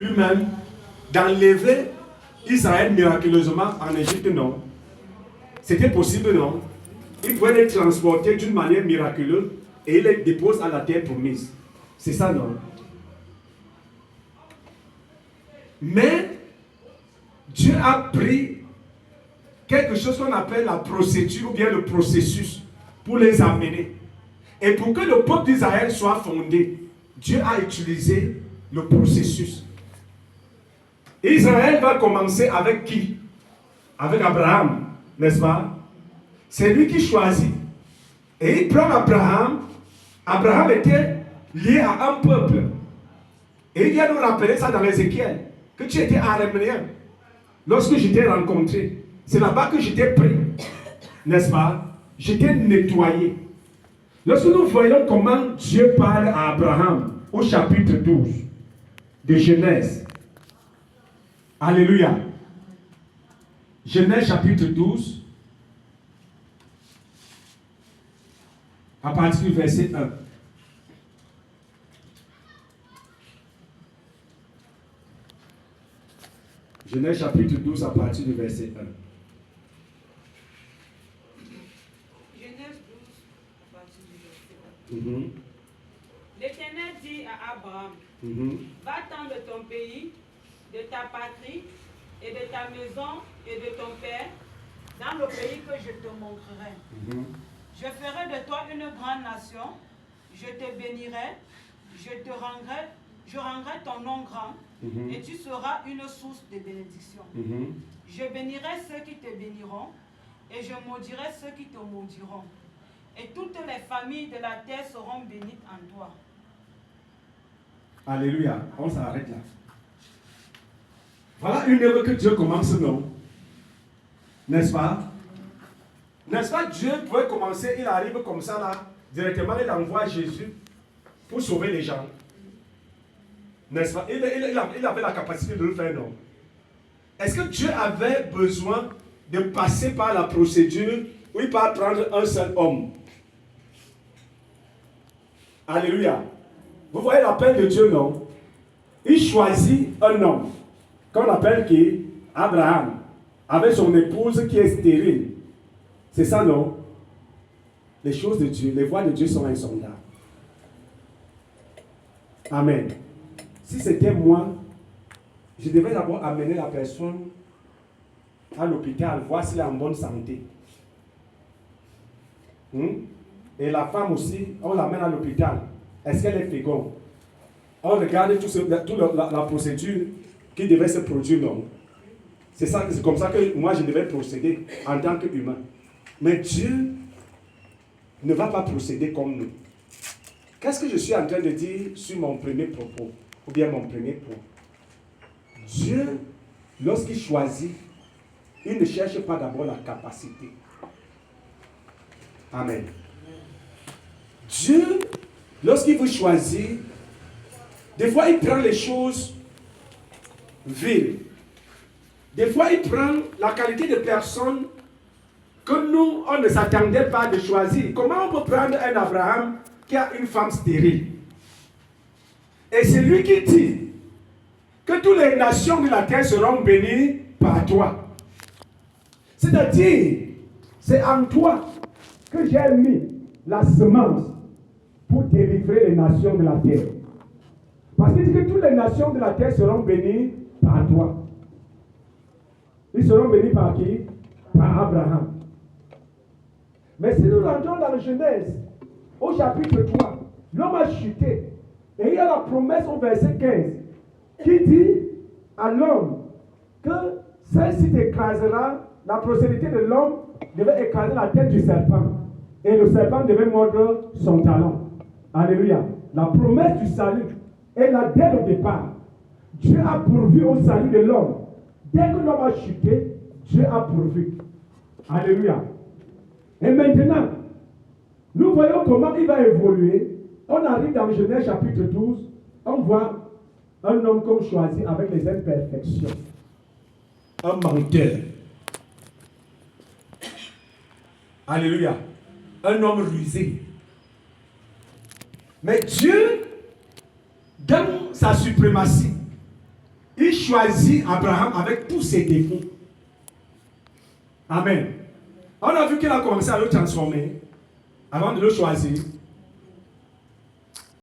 lui-même d'enlever Israël miraculeusement en Égypte, non. C'était possible, non. Il pouvait les transporter d'une manière miraculeuse et il les dépose à la terre promise. C'est ça, non. Mais Dieu a pris quelque chose qu'on appelle la procédure ou bien le processus pour les amener. Et pour que le peuple d'Israël soit fondé, Dieu a utilisé le processus. Israël va commencer avec qui? Avec Abraham, n'est-ce pas? C'est lui qui choisit. Et il prend Abraham. Abraham était lié à un peuple. Et il vient nous rappeler ça dans l'Ézéchiel, que tu étais araméen. Lorsque je t'ai rencontré, c'est là-bas que je t'ai pris, n'est-ce pas? Je t'ai nettoyé. Lorsque nous voyons comment Dieu parle à Abraham au chapitre 12 de Genèse. Alléluia. Genèse chapitre 12, à partir du verset 1. Genèse chapitre 12 à partir du verset 1. Genèse 12 à partir du verset 1. L'Éternel dit à Abraham, va-t'en de ton pays, de ta patrie et de ta maison et de ton père, dans le pays que je te montrerai. Je ferai de toi une grande nation, je te bénirai, je rendrai ton nom grand, et tu seras une source de bénédiction. Je bénirai ceux qui te béniront, et je maudirai ceux qui te maudiront. Et toutes les familles de la terre seront bénies en toi. Alléluia. On s'arrête là. Voilà une œuvre que Dieu commence, non? N'est-ce pas? N'est-ce pas? Dieu pouvait commencer, il arrive comme ça là, directement il envoie Jésus pour sauver les gens. N'est-ce pas? Il avait la capacité de le faire, non? Est-ce que Dieu avait besoin de passer par la procédure où il va prendre un seul homme? Alléluia. Vous voyez l'appel de Dieu, non? Il choisit un homme qu'on appelle qui? Abraham, avec son épouse qui est stérile. C'est ça, non? Les choses de Dieu, les voies de Dieu sont insondables. Amen. Si c'était moi, je devais d'abord amener la personne à l'hôpital, voir s'il est en bonne santé. Et la femme aussi, on l'amène à l'hôpital. Est-ce qu'elle est féconde? On regarde toute la procédure qui devait se produire, non? C'est comme ça que moi je devais procéder en tant qu'humain. Mais Dieu ne va pas procéder comme nous. Qu'est-ce que je suis en train de dire sur mon premier propos, ou bien mon premier point? Dieu, lorsqu'il choisit, il ne cherche pas d'abord la capacité. Amen. Dieu, lorsqu'il veut choisir, des fois il prend les choses viles. Des fois il prend la qualité de personne que nous, on ne s'attendait pas de choisir. Comment on peut prendre un Abraham qui a une femme stérile? Et c'est lui qui dit que toutes les nations de la terre seront bénies par toi. C'est-à-dire, c'est en toi que j'ai mis la semence pour délivrer les nations de la terre. Parce qu'il dit que toutes les nations de la terre seront bénies par toi. Ils seront bénis par qui? Par Abraham. Mais si nous rentrons dans la Genèse, au chapitre 3, l'homme a chuté. Et il y a la promesse au verset 15 qui dit à l'homme que celle-ci t'écrasera, la procédure de l'homme devait écraser la tête du serpent. Et le serpent devait mordre son talon. Alléluia. La promesse du salut est là dès le départ. Dieu a pourvu au salut de l'homme. Dès que l'homme a chuté, Dieu a pourvu. Alléluia. Et maintenant, nous voyons comment il va évoluer. On arrive dans Genèse chapitre 12, on voit un homme comme choisi avec les imperfections. Un menteur. Alléluia. Un homme rusé. Mais Dieu, dans sa suprématie, choisi Abraham avec tous ses défauts. Amen. On a vu qu'il a commencé à le transformer avant de le choisir.